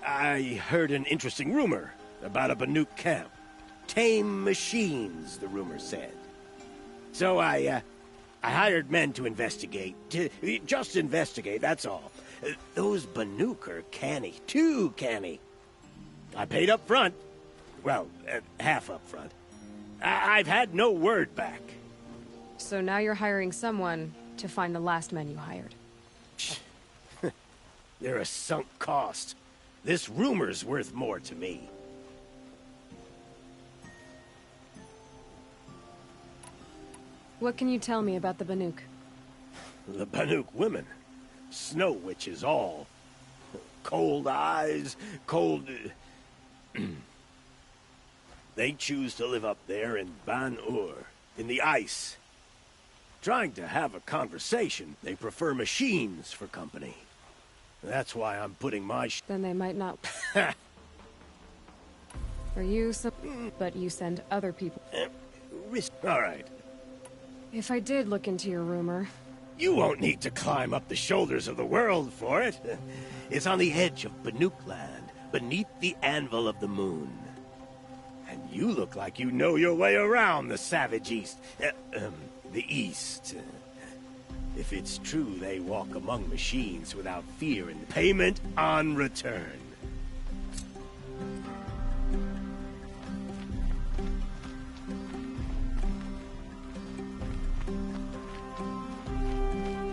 I heard an interesting rumor about a Banuk camp. Tame machines, the rumor said. So I hired men to investigate. Just investigate, that's all. Those Banuk are canny. Too canny. I paid up front. Well, half up front. I've had no word back. So now you're hiring someone to find the last men you hired. They're a sunk cost. This rumor's worth more to me. What can you tell me about the Banuk? The Banuk women. Snow witches all. Cold eyes, cold... They choose to live up there in Ban-Ur, in the ice. Trying to have a conversation, they prefer machines for company. That's why I'm putting my Then they might not... Are you some... But you send other people... All right. If I did look into your rumor... You won't need to climb up the shoulders of the world for it. It's on the edge of Banuk land, beneath the anvil of the moon. And you look like you know your way around the savage east. The east. If it's true they walk among machines without fear and payment on return.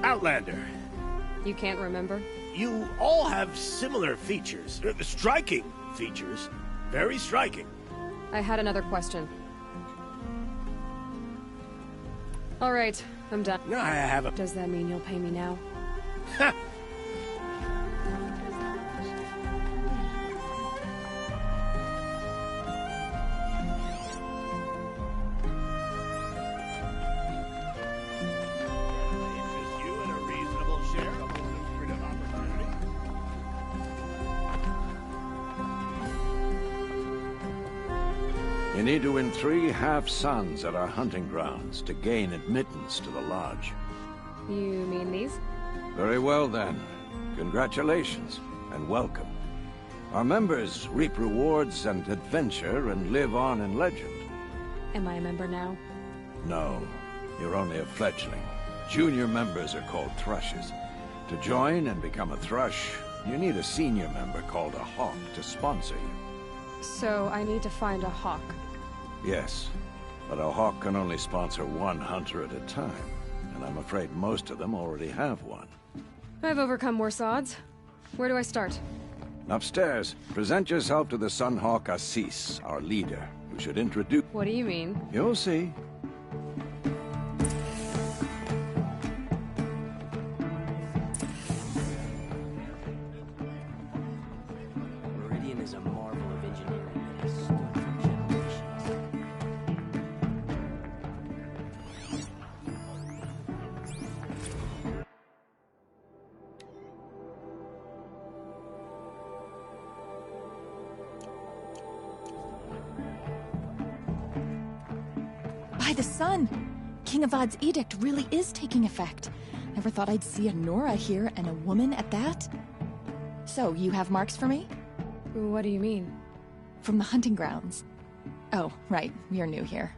Outlander. You can't remember? You all have similar features. Striking features. Very striking. I had another question. All right, I'm done. No, I have a... Does that mean you'll pay me now? Ha! You need to win 3 half-suns at our hunting grounds to gain admittance to the lodge. You mean these? Very well then. Congratulations, and welcome. Our members reap rewards and adventure and live on in legend. Am I a member now? No, you're only a fledgling. Junior members are called thrushes. To join and become a thrush, you need a senior member called a hawk to sponsor you. So I need to find a hawk. Yes, but a hawk can only sponsor 1 hunter at a time, and I'm afraid most of them already have one. I've overcome worse odds. Where do I start? Upstairs, present yourself to the Sunhawk Assis, our leader, who should introduce... What do you mean? You'll see. Meridian is a marvel of engineering that has stood for generations. By the sun! King Avad's edict really is taking effect. Never thought I'd see a Nora here, and a woman at that. So, you have marks for me? What do you mean? From the hunting grounds. Oh, right, you're new here.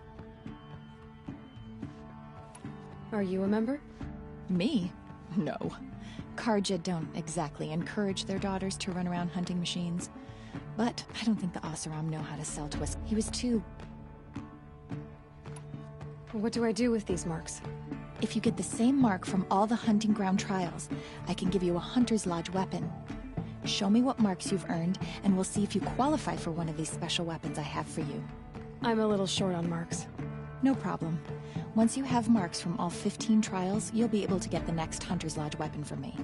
Are you a member? Me? No. Karja don't exactly encourage their daughters to run around hunting machines. But I don't think the Oseram know how to sell to us. He was too... What do I do with these marks? If you get the same mark from all the hunting ground trials, I can give you a Hunter's Lodge weapon. Show me what marks you've earned, and we'll see if you qualify for one of these special weapons I have for you. I'm a little short on marks. No problem. Once you have marks from all 15 trials, you'll be able to get the next Hunter's Lodge weapon from me.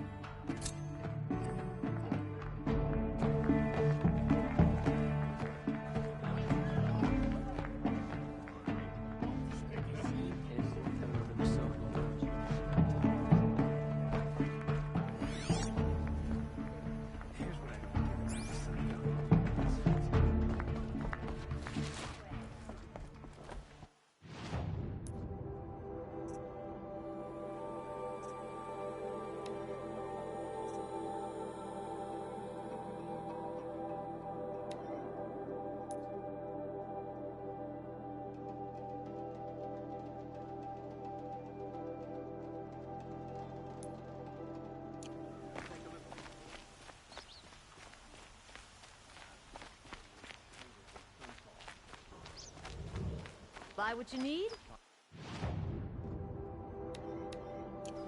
Buy what you need.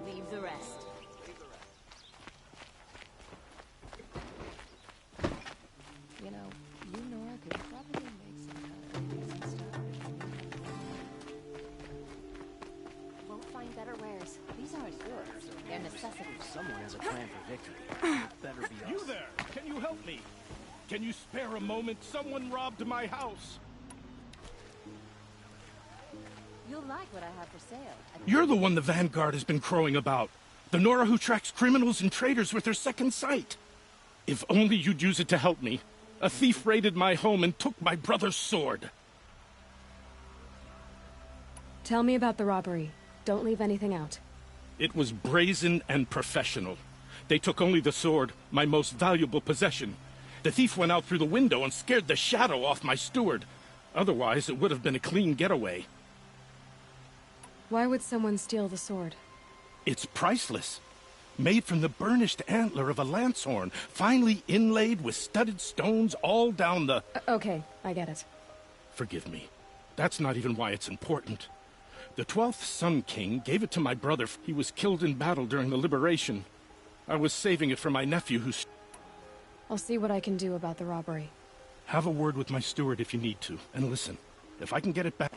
Leave the rest. You know, Nora could probably make some kind of decent stuff. Won't find better wares. These aren't yours. They're necessities. Someone has a plan for victory. It better be us. You there! Can you help me? Can you spare a moment? Someone robbed my house. You'll like what I have for sale. You're the one the Vanguard has been crowing about. The Nora who tracks criminals and traitors with her second sight. If only you'd use it to help me. A thief raided my home and took my brother's sword. Tell me about the robbery. Don't leave anything out. It was brazen and professional. They took only the sword, my most valuable possession. The thief went out through the window and scared the shadow off my steward. Otherwise, it would have been a clean getaway. Why would someone steal the sword? It's priceless. Made from the burnished antler of a lancehorn, finely inlaid with studded stones all down the... Okay, I get it. Forgive me. That's not even why it's important. The 12th Sun King gave it to my brother. He was killed in battle during the liberation. I was saving it for my nephew who's... I'll see what I can do about the robbery. Have a word with my steward if you need to. And listen, if I can get it back...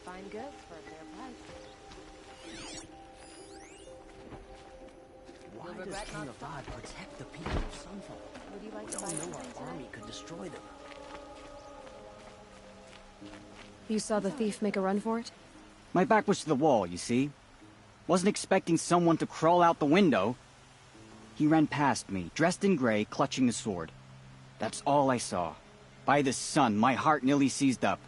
Fine goods for a fair price. Why does King Avad protect the people of Sunfall? Would you like We to all buy know something our army today? could destroy them. You saw the thief make a run for it? My back was to the wall, you see. Wasn't expecting someone to crawl out the window. He ran past me, dressed in gray, clutching the sword. That's all I saw. By the sun, my heart nearly seized up.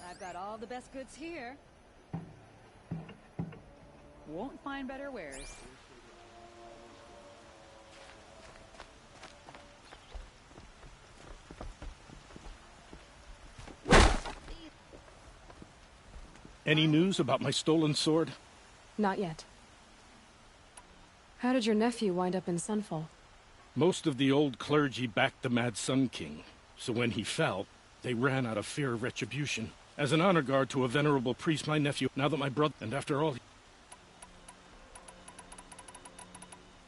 I've got all the best goods here. Won't find better wares. Any news about my stolen sword? Not yet. How did your nephew wind up in Sunfall? Most of the old clergy backed the Mad Sun King, so when he fell, they ran out of fear of retribution. As an honor guard to a venerable priest, my nephew, now that my brother, and after all...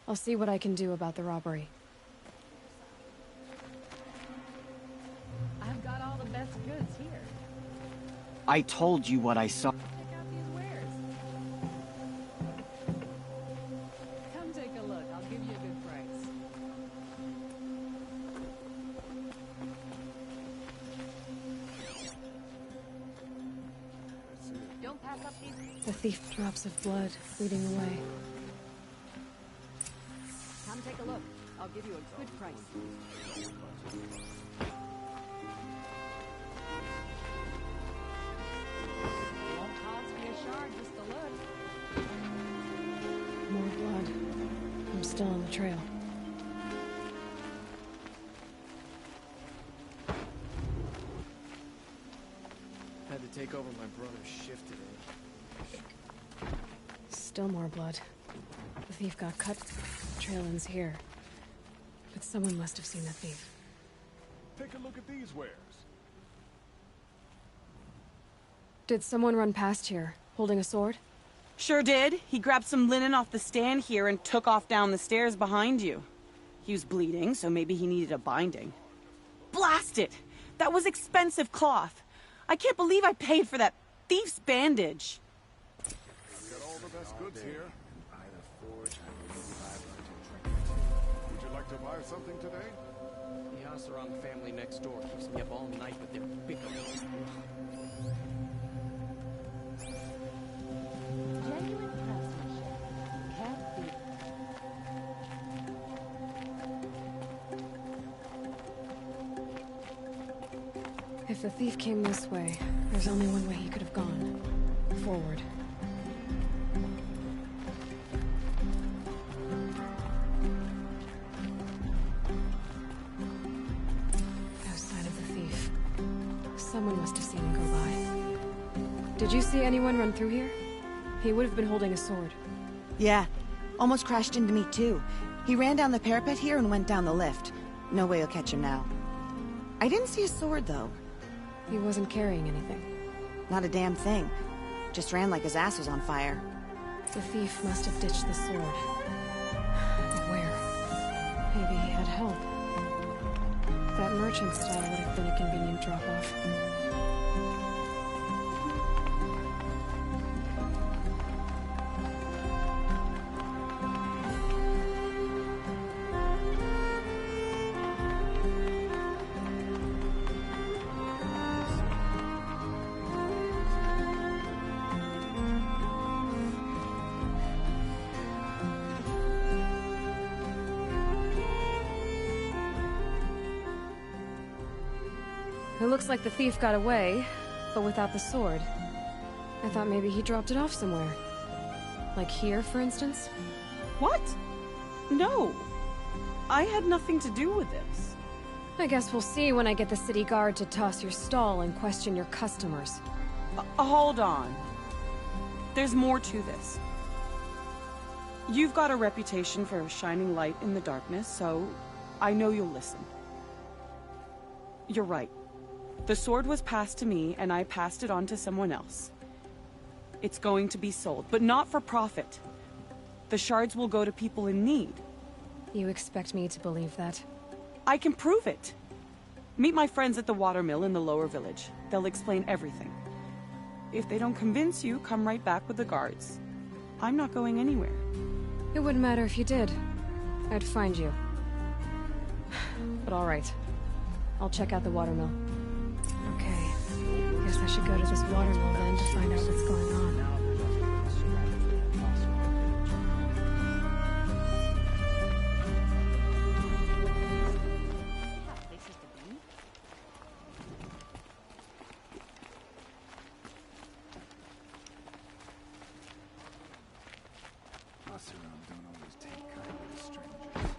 I'll see what I can do about the robbery. I've got all the best goods here. I told you what I saw. Check out these wares. Come take a look. I'll give you a good price. Don't pass up these. The thief drops of blood leading away. Come take a look. I'll give you a good price. Won't cost me a shard just to look. More blood. I'm still on the trail. Had to take over my brother's shift today. Still more blood. The thief got cut. The trail ends here. But someone must have seen the thief. Take a look at these wares. Did someone run past here, holding a sword? Sure did. He grabbed some linen off the stand here and took off down the stairs behind you. He was bleeding, so maybe he needed a binding. Blast it! That was expensive cloth. I can't believe I paid for that thief's bandage. Got all the best goods here. Would you like to buy something today? The Asarang family next door keeps me up all night with their bickering. Genuine craftsmanship. Can't beat. If the thief came this way, there's only one way he could have gone. Forward. No sign of the thief. Someone must have seen him go by. Did you see anyone run through here? He would have been holding a sword. Yeah, Almost crashed into me, too. He ran down the parapet here and went down the lift. No way you'll catch him now. I didn't see a sword, though. He wasn't carrying anything. Not a damn thing. Just ran like his ass was on fire. The thief must have ditched the sword. But where? Maybe he had help. That merchant stall would have been a convenient drop-off. It looks like the thief got away, but without the sword. I thought maybe he dropped it off somewhere. Like here, for instance? What? No. I had nothing to do with this. I guess we'll see when I get the city guard to toss your stall and question your customers. Hold on. There's more to this. You've got a reputation for shining light in the darkness, so I know you'll listen. You're right. The sword was passed to me, and I passed it on to someone else. It's going to be sold, but not for profit. The shards will go to people in need. You expect me to believe that? I can prove it. Meet my friends at the watermill in the lower village. They'll explain everything. If they don't convince you, come right back with the guards. I'm not going anywhere. It wouldn't matter if you did. I'd find you. But all right. I'll check out the watermill. Okay. Guess I should go to this watermill then to find out what's going on. Us around don't always take kindly to strangers.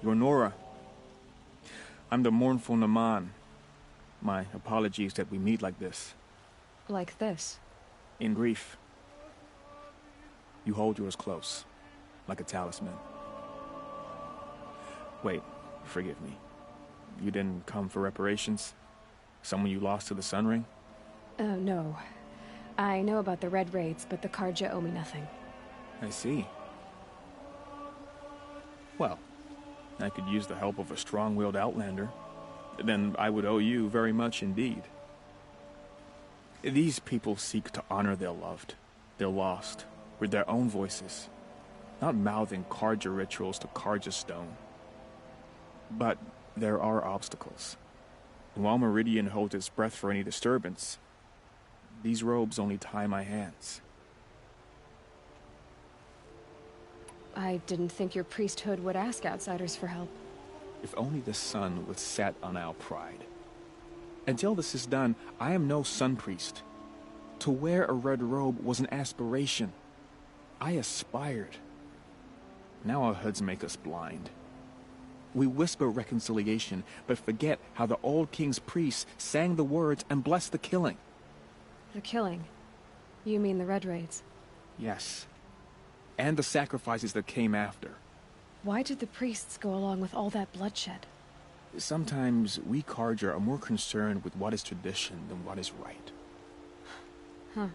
You're Nora. I'm the mournful Naman. My apologies that we meet like this. Like this? In grief. You hold yours close, like a talisman. Wait, forgive me. You didn't come for reparations? Someone you lost to the Sun Ring? No. I know about the Red Raids, but the Karja owe me nothing. I see. Well, I could use the help of a strong-willed outlander. Then I would owe you very much indeed. These people seek to honor their loved, their lost, with their own voices, not mouthing Karja rituals to Karja stone. But there are obstacles. And while Meridian holds its breath for any disturbance, these robes only tie my hands. I didn't think your priesthood would ask outsiders for help. If only the sun would set on our pride. Until this is done, I am no sun priest. To wear a red robe was an aspiration. I aspired. Now our hoods make us blind. We whisper reconciliation, but forget how the old king's priests sang the words and blessed the killing. The killing? You mean the Red Raids? Yes. And the sacrifices that came after. Why did the priests go along with all that bloodshed? Sometimes we Karja are more concerned with what is tradition than what is right. Huh.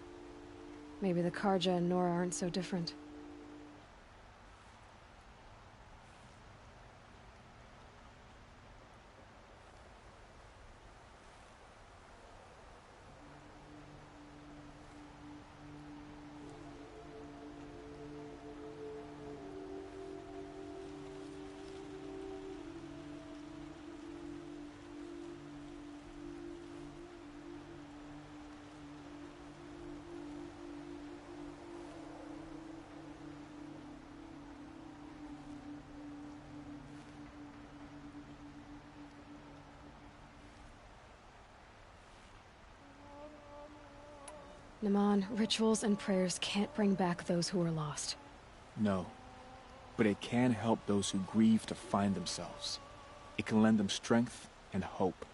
Maybe the Karja and Nora aren't so different. Naman, rituals and prayers can't bring back those who are lost. No. But it can help those who grieve to find themselves. It can lend them strength and hope,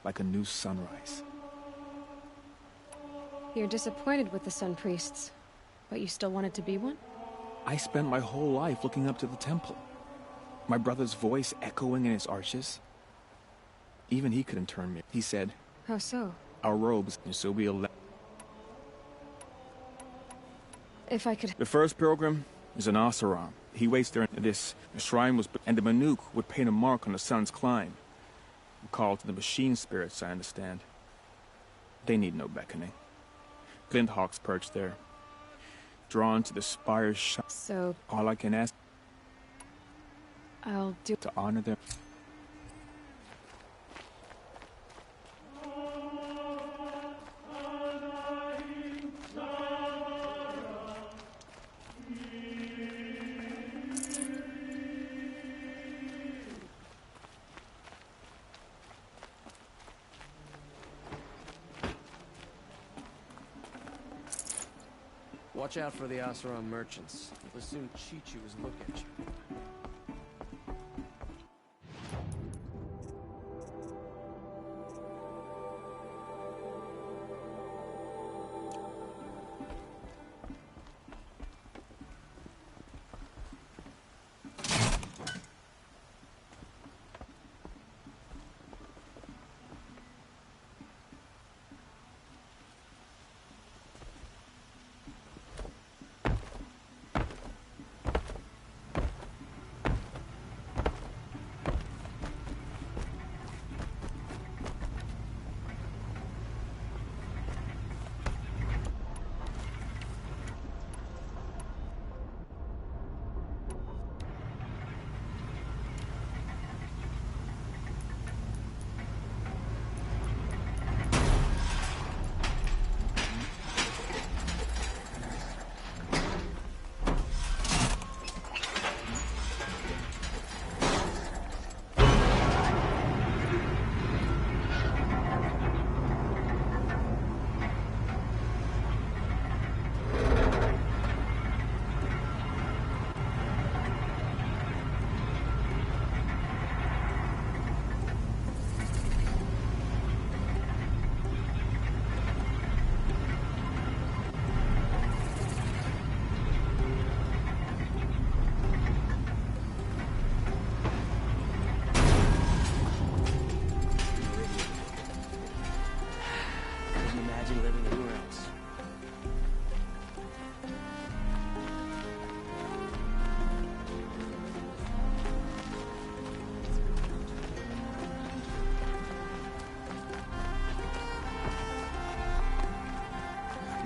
like a new sunrise. You're disappointed with the Sun Priests, but you still wanted to be one? I spent my whole life looking up to the temple. My brother's voice echoing in its arches. Even he couldn't turn me. He said, How so? our robes, and so we elect. If I could... The first pilgrim is an Asaram. He waits there in this. The shrine was... And the Manuk would paint a mark on the sun's climb. Called to the machine spirits, I understand. They need no beckoning. Glint hawks perch there. Drawn to the spire's shine. So... All I can ask... I'll do... To honor them. Watch out for the Asaram merchants. They'll soon cheat you as look at you.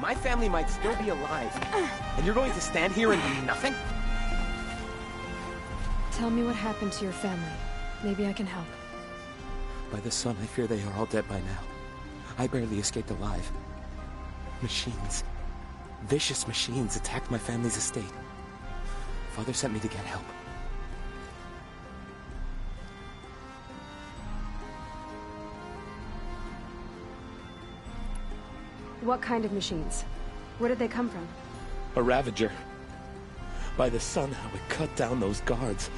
My family might still be alive, and you're going to stand here and do nothing? Tell me what happened to your family. Maybe I can help. By the sun, I fear they are all dead by now. I barely escaped alive. Machines. Vicious machines attacked my family's estate. Father sent me to get help. What kind of machines? Where did they come from? A Ravager. By the sun, how it cut down those guards,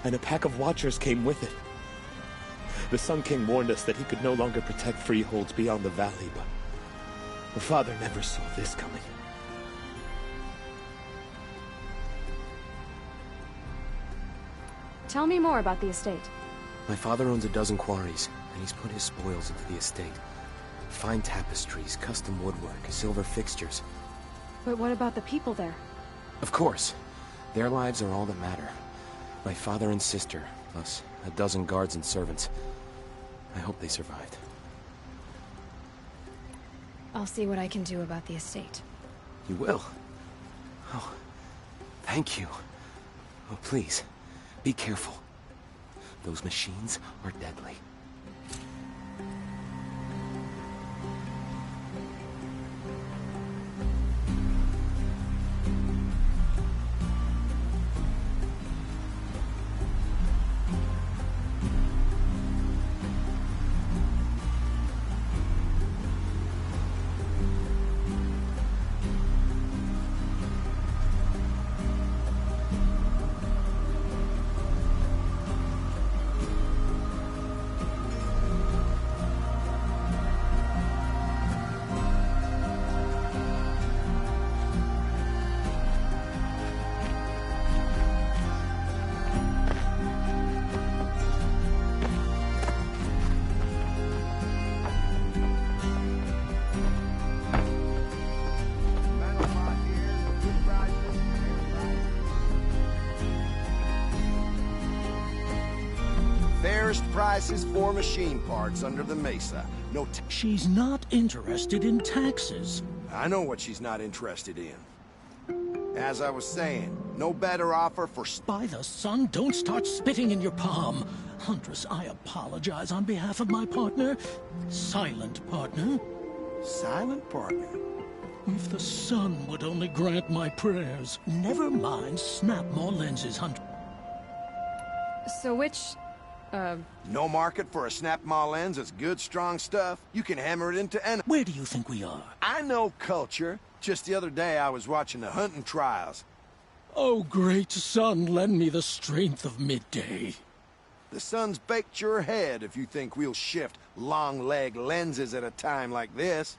and a pack of Watchers came with it. The Sun King warned us that he could no longer protect freeholds beyond the valley, but the father never saw this coming. Tell me more about the estate. My father owns a dozen quarries, and he's put his spoils into the estate. Fine tapestries, custom woodwork, silver fixtures. But what about the people there? Of course. Their lives are all that matter. My father and sister, plus a dozen guards and servants. I hope they survived. I'll see what I can do about the estate. You will? Oh, thank you. Oh, please, be careful. Those machines are deadly. prices for machine parts under the mesa. No She's not interested in taxes. I know what she's not interested in. As I was saying, no better offer for... By the sun, don't start spitting in your palm. Huntress, I apologize on behalf of my partner. Silent partner. Silent partner? If the sun would only grant my prayers. Never mind, snap more lenses, Huntress. So which, No market for a snap-maw lens is good, strong stuff. You can hammer it into any... Where do you think we are? I know culture. Just the other day I was watching the hunting trials. Oh, great sun, lend me the strength of midday. The sun's baked your head if you think we'll shift long-leg lenses at a time like this.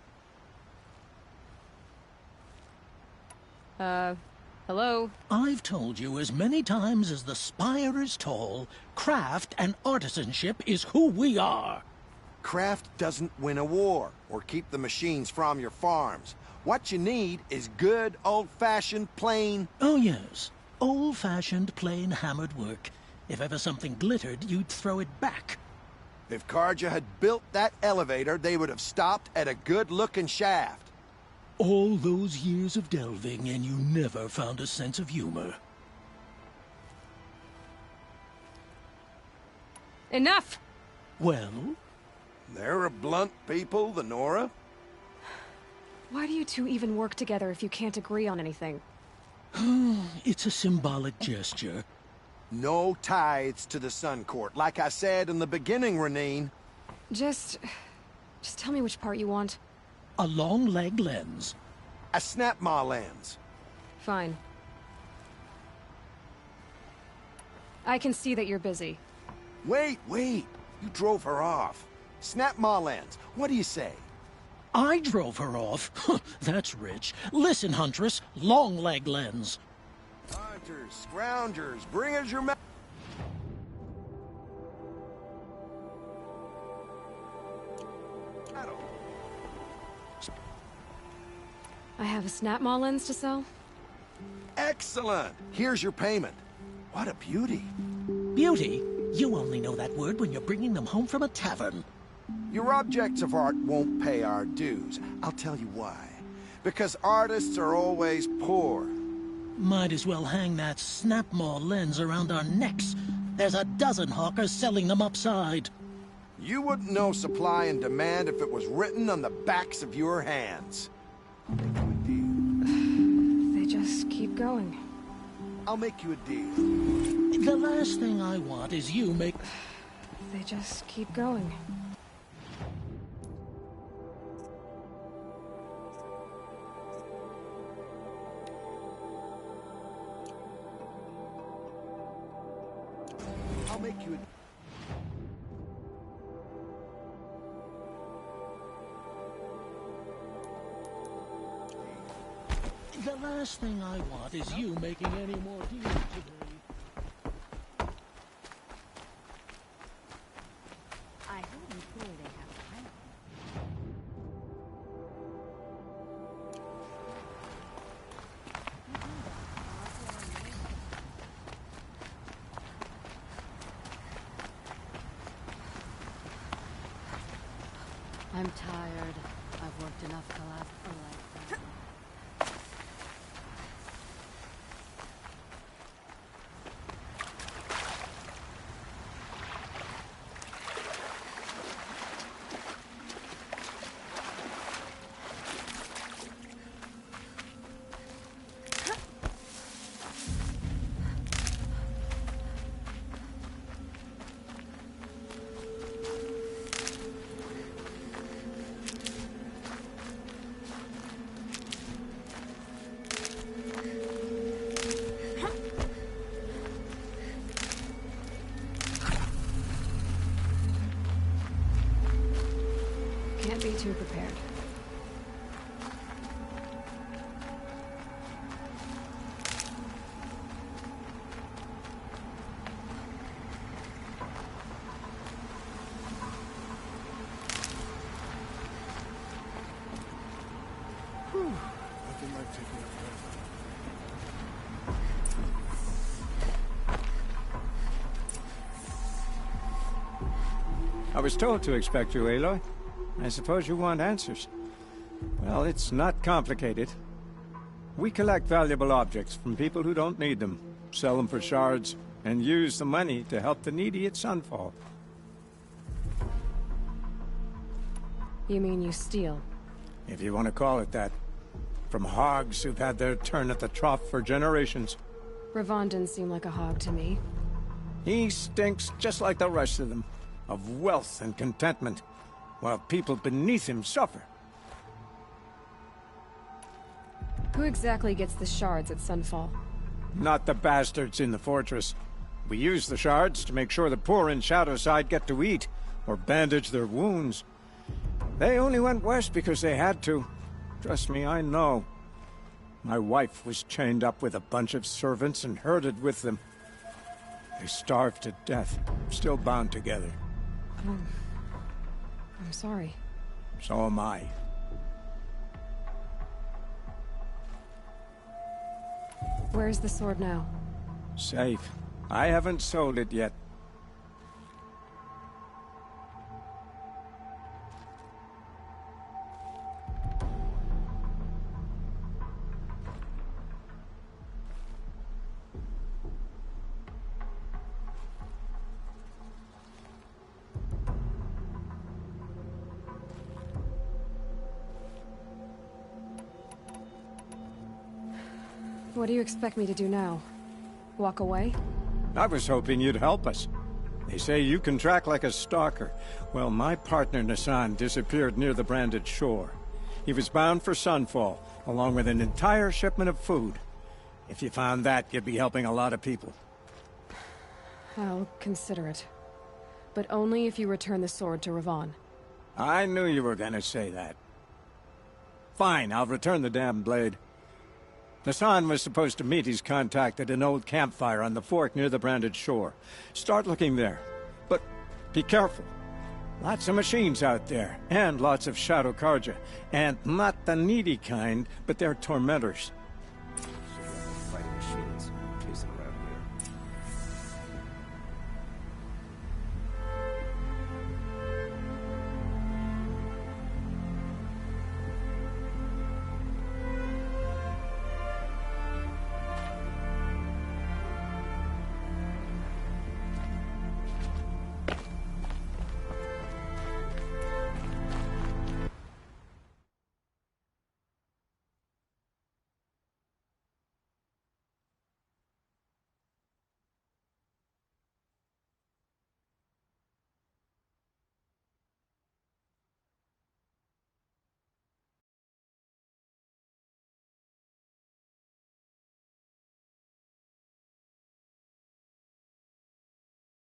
hello? I've told you as many times as the spire is tall, craft and artisanship is who we are. Craft doesn't win a war or keep the machines from your farms. What you need is good, old-fashioned, plain... Oh, yes. Old-fashioned, plain hammered work. If ever something glittered, you'd throw it back. If Karja had built that elevator, they would have stopped at a good-looking shaft. All those years of delving, and you never found a sense of humor. Enough! Well? They're a blunt people, the Nora. Why do you two even work together if you can't agree on anything? It's a symbolic gesture. No tithes to the Sun Court. Like I said in the beginning, Renine. Just tell me which part you want. A long leg lens. A snap-maw lens. Fine. I can see that you're busy. Wait. You drove her off. Snap-maw lens. What do you say? I drove her off? That's rich. Listen, Huntress. Long leg lens. Hunters, scroungers, bring us your... I have a snap-maw lens to sell? Excellent! Here's your payment. What a beauty. Beauty? You only know that word when you're bringing them home from a tavern. Your objects of art won't pay our dues. I'll tell you why. Because artists are always poor. Might as well hang that snap-maw lens around our necks. There's a dozen hawkers selling them upside. You wouldn't know supply and demand if it was written on the backs of your hands. They just keep going. I'll make you a deal. The last thing I want is you make... They just keep going. I'll make you a... The last thing I want is you making any more deals today. I heard in Kool they have pineapple. I'm tired. I've worked enough to last a lifetime. Can't be too prepared. Nothing like taking a breath. I was told to expect you, Aloy. I suppose you want answers. Well, it's not complicated. We collect valuable objects from people who don't need them, sell them for shards, and use the money to help the needy at Sunfall. You mean you steal? If you want to call it that. From hogs who've had their turn at the trough for generations. Ravon didn't seem like a hog to me. He stinks just like the rest of them, of wealth and contentment, while people beneath him suffer. Who exactly gets the shards at Sunfall? Not the bastards in the fortress. We use the shards to make sure the poor in Shadowside get to eat, or bandage their wounds. They only went west because they had to. Trust me, I know. My wife was chained up with a bunch of servants and herded with them. They starved to death, still bound together. I'm sorry. So am I. Where's the sword now? Safe. I haven't sold it yet. What do you expect me to do now? Walk away? I was hoping you'd help us. They say you can track like a stalker. Well, my partner Nassan disappeared near the branded shore. He was bound for Sunfall, along with an entire shipment of food. If you found that, you'd be helping a lot of people. I'll consider it. But only if you return the sword to Ravon. I knew you were gonna say that. Fine, I'll return the damn blade. Nassan was supposed to meet his contact at an old campfire on the fork near the branded shore. Start looking there. But be careful. Lots of machines out there, and lots of Shadow Karja. And not the needy kind, but they're tormentors.